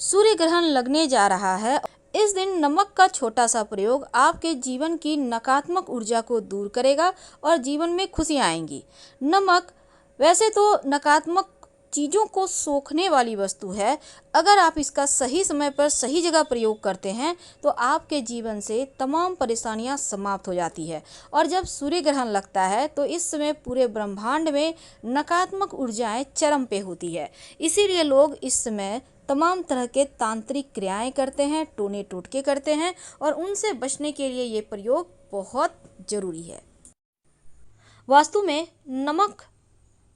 सूर्य ग्रहण लगने जा रहा है। इस दिन नमक का छोटा सा प्रयोग आपके जीवन की नकारात्मक ऊर्जा को दूर करेगा और जीवन में खुशियाँ आएंगी। नमक वैसे तो नकारात्मक चीज़ों को सोखने वाली वस्तु है। अगर आप इसका सही समय पर सही जगह प्रयोग करते हैं तो आपके जीवन से तमाम परेशानियां समाप्त हो जाती है। और जब सूर्य ग्रहण लगता है तो इस समय पूरे ब्रह्मांड में नकारात्मक ऊर्जाएं चरम पे होती है। इसीलिए लोग इस समय तमाम तरह के तांत्रिक क्रियाएं करते हैं, टोने टोटके करते हैं और उनसे बचने के लिए ये प्रयोग बहुत ज़रूरी है। वास्तु में नमक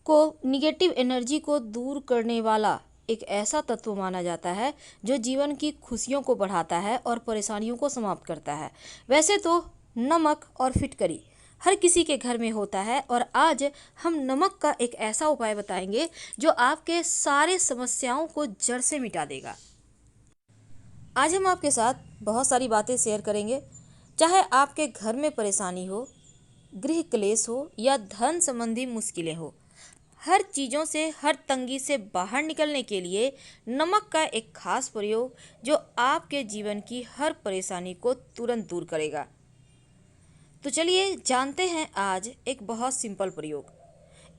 को निगेटिव एनर्जी को दूर करने वाला एक ऐसा तत्व माना जाता है जो जीवन की खुशियों को बढ़ाता है और परेशानियों को समाप्त करता है। वैसे तो नमक और फिटकरी हर किसी के घर में होता है और आज हम नमक का एक ऐसा उपाय बताएंगे जो आपके सारे समस्याओं को जड़ से मिटा देगा। आज हम आपके साथ बहुत सारी बातें शेयर करेंगे। चाहे आपके घर में परेशानी हो, गृह क्लेश हो या धन संबंधी मुश्किलें हो, हर चीज़ों से, हर तंगी से बाहर निकलने के लिए नमक का एक खास प्रयोग जो आपके जीवन की हर परेशानी को तुरंत दूर करेगा। तो चलिए जानते हैं आज एक बहुत सिंपल प्रयोग।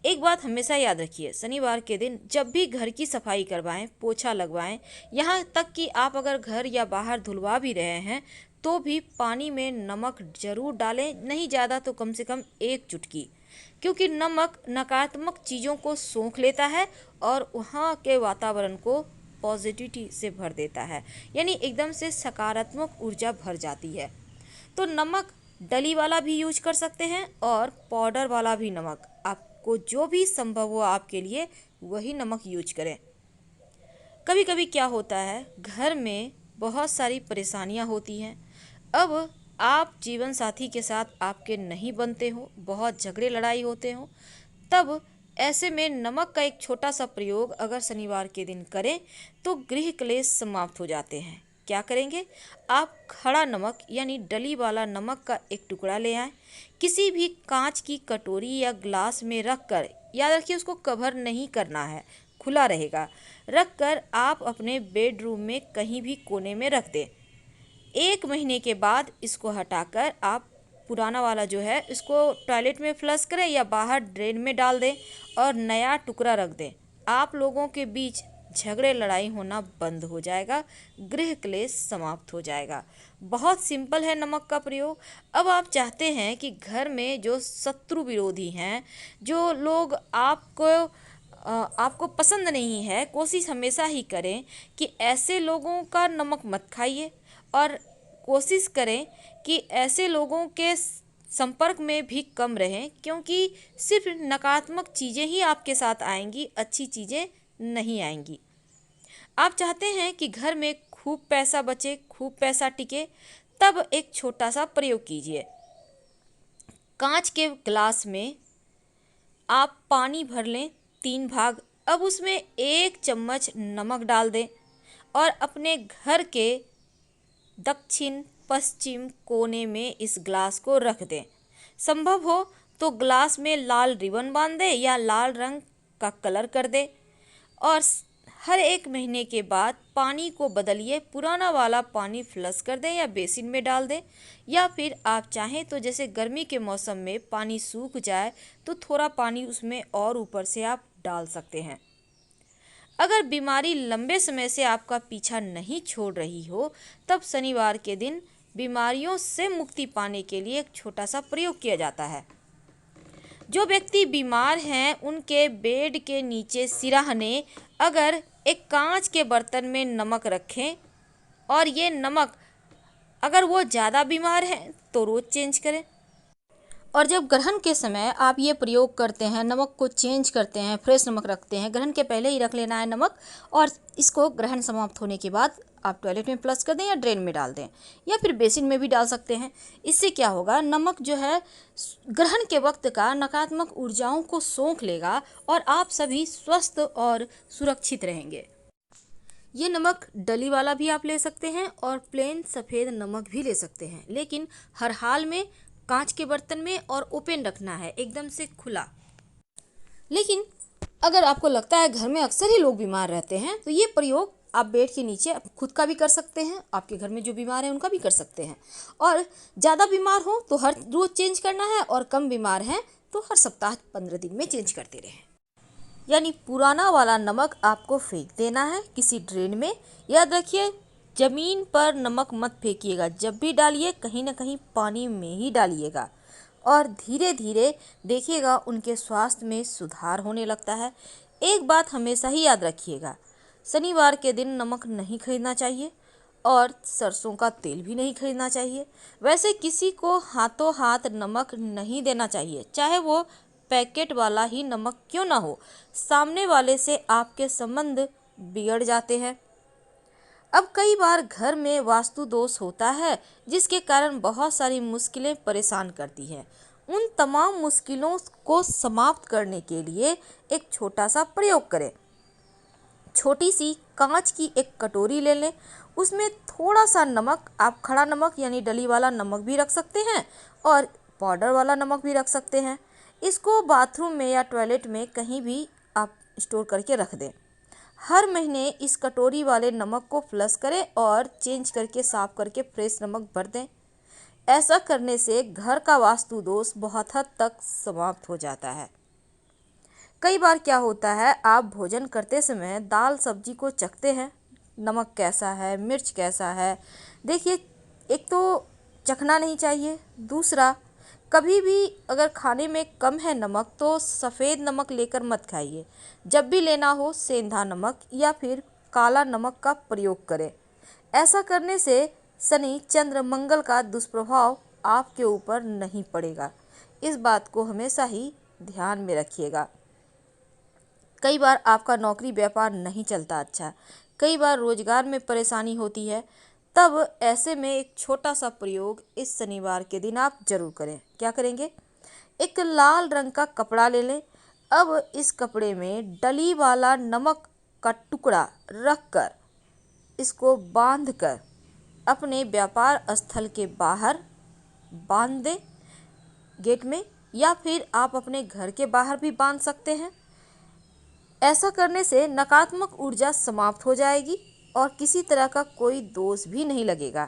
एक बात हमेशा याद रखिए, शनिवार के दिन जब भी घर की सफाई करवाएं, पोछा लगवाएं, यहाँ तक कि आप अगर घर या बाहर धुलवा भी रहे हैं तो भी पानी में नमक जरूर डालें, नहीं ज़्यादा तो कम से कम 1 चुटकी, क्योंकि नमक नकारात्मक चीज़ों को सोख लेता है और वहाँ के वातावरण को पॉजिटिविटी से भर देता है, यानी एकदम से सकारात्मक ऊर्जा भर जाती है। तो नमक डली वाला भी यूज कर सकते हैं और पाउडर वाला भी नमक, आपको जो भी संभव हो आपके लिए वही नमक यूज करें। कभी कभी क्या होता है, घर में बहुत सारी परेशानियां होती हैं। अब आप जीवन साथी के साथ आपके नहीं बनते हो, बहुत झगड़े लड़ाई होते हो, तब ऐसे में नमक का एक छोटा सा प्रयोग अगर शनिवार के दिन करें तो गृह क्लेश समाप्त हो जाते हैं। क्या करेंगे, आप खड़ा नमक यानी डली वाला नमक का एक टुकड़ा ले आएं, किसी भी कांच की कटोरी या ग्लास में रख कर, याद रखिए उसको कवर नहीं करना है, खुला रहेगा, रख कर आप अपने बेडरूम में कहीं भी कोने में रख दें। 1 महीने के बाद इसको हटाकर आप पुराना वाला जो है इसको टॉयलेट में फ्लश करें या बाहर ड्रेन में डाल दें और नया टुकड़ा रख दें। आप लोगों के बीच झगड़े लड़ाई होना बंद हो जाएगा, गृह क्लेश समाप्त हो जाएगा। बहुत सिंपल है नमक का प्रयोग। अब आप चाहते हैं कि घर में जो शत्रु विरोधी हैं, जो लोग आपको पसंद नहीं है, कोशिश हमेशा ही करें कि ऐसे लोगों का नमक मत खाइए और कोशिश करें कि ऐसे लोगों के संपर्क में भी कम रहें, क्योंकि सिर्फ नकारात्मक चीज़ें ही आपके साथ आएंगी, अच्छी चीज़ें नहीं आएंगी। आप चाहते हैं कि घर में खूब पैसा बचे, खूब पैसा टिके, तब एक छोटा सा प्रयोग कीजिए। कांच के ग्लास में आप पानी भर लें 3 भाग, अब उसमें 1 चम्मच नमक डाल दें और अपने घर के दक्षिण पश्चिम कोने में इस ग्लास को रख दें। संभव हो तो ग्लास में लाल रिबन बांध दें या लाल रंग का कलर कर दें और हर 1 महीने के बाद पानी को बदलिए, पुराना वाला पानी फ्लश कर दें या बेसिन में डाल दें, या फिर आप चाहें तो जैसे गर्मी के मौसम में पानी सूख जाए तो थोड़ा पानी उसमें और ऊपर से आप डाल सकते हैं। अगर बीमारी लंबे समय से आपका पीछा नहीं छोड़ रही हो, तब शनिवार के दिन बीमारियों से मुक्ति पाने के लिए एक छोटा सा प्रयोग किया जाता है। जो व्यक्ति बीमार हैं उनके बेड के नीचे सिरहाने अगर एक कांच के बर्तन में नमक रखें और ये नमक अगर वो ज़्यादा बीमार हैं तो रोज़ चेंज करें। और जब ग्रहण के समय आप ये प्रयोग करते हैं, नमक को चेंज करते हैं, फ्रेश नमक रखते हैं, ग्रहण के पहले ही रख लेना है नमक और इसको ग्रहण समाप्त होने के बाद आप टॉयलेट में फ्लश कर दें या ड्रेन में डाल दें या फिर बेसिन में भी डाल सकते हैं। इससे क्या होगा, नमक जो है ग्रहण के वक्त का नकारात्मक ऊर्जाओं को सोख लेगा और आप सभी स्वस्थ और सुरक्षित रहेंगे। ये नमक डली वाला भी आप ले सकते हैं और प्लेन सफ़ेद नमक भी ले सकते हैं, लेकिन हर हाल में कांच के बर्तन में और ओपन रखना है, एकदम से खुला। लेकिन अगर आपको लगता है घर में अक्सर ही लोग बीमार रहते हैं तो ये प्रयोग आप बेड के नीचे खुद का भी कर सकते हैं, आपके घर में जो बीमार है उनका भी कर सकते हैं। और ज़्यादा बीमार हो तो हर रोज़ चेंज करना है, और कम बीमार हैं तो हर सप्ताह 15 दिन में चेंज करते रहें। यानी पुराना वाला नमक आपको फेंक देना है किसी ड्रेन में। याद रखिए, ज़मीन पर नमक मत फेंकिएगा, जब भी डालिए कहीं ना कहीं पानी में ही डालिएगा, और धीरे धीरे देखिएगा उनके स्वास्थ्य में सुधार होने लगता है। एक बात हमेशा ही याद रखिएगा, शनिवार के दिन नमक नहीं खरीदना चाहिए और सरसों का तेल भी नहीं खरीदना चाहिए। वैसे किसी को हाथों हाथ नमक नहीं देना चाहिए, चाहे वो पैकेट वाला ही नमक क्यों ना हो। सामने वाले से आपके संबंध बिगड़ जाते हैं। अब कई बार घर में वास्तु दोष होता है, जिसके कारण बहुत सारी मुश्किलें परेशान करती हैं। उन तमाम मुश्किलों को समाप्त करने के लिए एक छोटा सा प्रयोग करें। छोटी सी कांच की एक कटोरी ले लें, उसमें थोड़ा सा नमक, आप खड़ा नमक यानी डली वाला नमक भी रख सकते हैं और पाउडर वाला नमक भी रख सकते हैं। इसको बाथरूम में या टॉयलेट में कहीं भी आप स्टोर करके रख दें। हर महीने इस कटोरी वाले नमक को फ्लश करें और चेंज करके साफ करके फ्रेश नमक भर दें। ऐसा करने से घर का वास्तु दोष बहुत हद तक समाप्त हो जाता है। कई बार क्या होता है, आप भोजन करते समय दाल सब्जी को चखते हैं, नमक कैसा है, मिर्च कैसा है। देखिए, एक तो चखना नहीं चाहिए, दूसरा कभी भी अगर खाने में कम है नमक तो सफ़ेद नमक लेकर मत खाइए। जब भी लेना हो सेंधा नमक या फिर काला नमक का प्रयोग करें। ऐसा करने से शनि चंद्र मंगल का दुष्प्रभाव आपके ऊपर नहीं पड़ेगा। इस बात को हमेशा ही ध्यान में रखिएगा। कई बार आपका नौकरी व्यापार नहीं चलता अच्छा, कई बार रोजगार में परेशानी होती है, तब ऐसे में एक छोटा सा प्रयोग इस शनिवार के दिन आप जरूर करें। क्या करेंगे, एक लाल रंग का कपड़ा ले लें। अब इस कपड़े में डली वाला नमक का टुकड़ा रखकर इसको बांधकर अपने व्यापार स्थल के बाहर बांध दें, गेट में, या फिर आप अपने घर के बाहर भी बांध सकते हैं। ऐसा करने से नकारात्मक ऊर्जा समाप्त हो जाएगी और किसी तरह का कोई दोष भी नहीं लगेगा।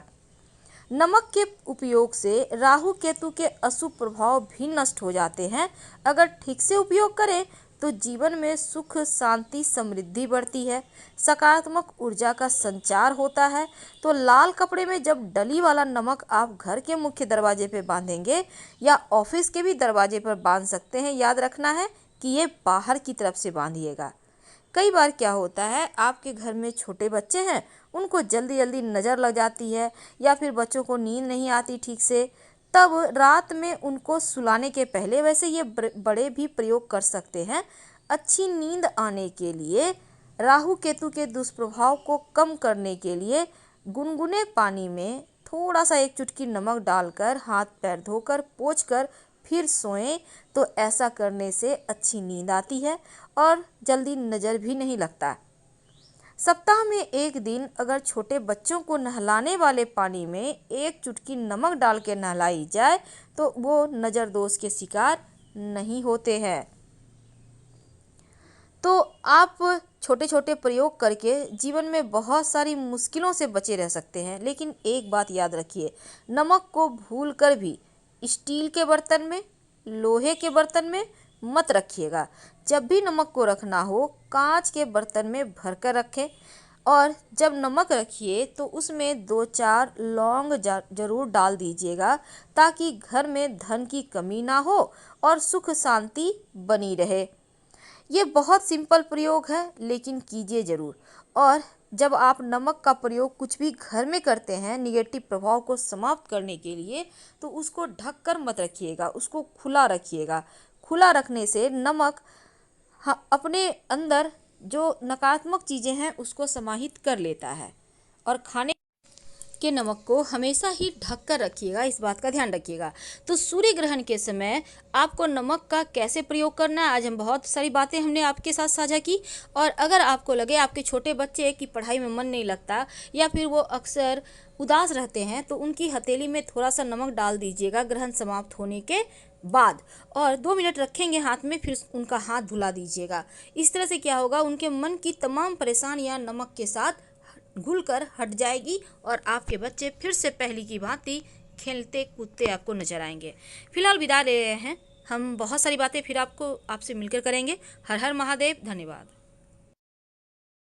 नमक के उपयोग से राहु केतु के अशुभ प्रभाव भी नष्ट हो जाते हैं। अगर ठीक से उपयोग करें तो जीवन में सुख, शांति, समृद्धि बढ़ती है, सकारात्मक ऊर्जा का संचार होता है। तो लाल कपड़े में जब डली वाला नमक आप घर के मुख्य दरवाजे पर बांधेंगे या ऑफिस के भी दरवाजे पर बांध सकते हैं। याद रखना है कि ये बाहर की तरफ से बांधिएगा। कई बार क्या होता है, आपके घर में छोटे बच्चे हैं, उनको जल्दी जल्दी नज़र लग जाती है या फिर बच्चों को नींद नहीं आती ठीक से, तब रात में उनको सुलाने के पहले, वैसे ये बड़े भी प्रयोग कर सकते हैं। अच्छी नींद आने के लिए, राहु केतु के दुष्प्रभाव को कम करने के लिए गुनगुने पानी में थोड़ा सा एक चुटकी नमक डालकर हाथ पैर धोकर पोंछकर फिर सोएं। तो ऐसा करने से अच्छी नींद आती है और जल्दी नज़र भी नहीं लगता। सप्ताह में एक दिन अगर छोटे बच्चों को नहलाने वाले पानी में एक चुटकी नमक डाल के नहलाई जाए तो वो नज़र दोष के शिकार नहीं होते हैं। तो आप छोटे छोटे प्रयोग करके जीवन में बहुत सारी मुश्किलों से बचे रह सकते हैं। लेकिन एक बात याद रखिए, नमक को भूलकर भी स्टील के बर्तन में, लोहे के बर्तन में मत रखिएगा। जब भी नमक को रखना हो कांच के बर्तन में भरकर रखें, और जब नमक रखिए तो उसमें 2-4 लौंग जरूर डाल दीजिएगा, ताकि घर में धन की कमी ना हो और सुख शांति बनी रहे। ये बहुत सिंपल प्रयोग है, लेकिन कीजिए ज़रूर। और जब आप नमक का प्रयोग कुछ भी घर में करते हैं निगेटिव प्रभाव को समाप्त करने के लिए, तो उसको ढक कर मत रखिएगा, उसको खुला रखिएगा। खुला रखने से नमक अपने अंदर जो नकारात्मक चीज़ें हैं उसको समाहित कर लेता है। और खाने के नमक को हमेशा ही ढक कर रखिएगा, इस बात का ध्यान रखिएगा। तो सूर्य ग्रहण के समय आपको नमक का कैसे प्रयोग करना है, आज हम बहुत सारी बातें हमने आपके साथ साझा की। और अगर आपको लगे आपके छोटे बच्चे की पढ़ाई में मन नहीं लगता या फिर वो अक्सर उदास रहते हैं, तो उनकी हथेली में थोड़ा सा नमक डाल दीजिएगा ग्रहण समाप्त होने के बाद, और 2 मिनट रखेंगे हाथ में, फिर उनका हाथ धुला दीजिएगा। इस तरह से क्या होगा, उनके मन की तमाम परेशानियां नमक के साथ घुलकर हट जाएगी और आपके बच्चे फिर से पहले की भांति खेलते कूदते आपको नजर आएंगे। फिलहाल विदा ले रहे हैं, हम बहुत सारी बातें फिर आपसे मिलकर करेंगे। हर हर महादेव, धन्यवाद।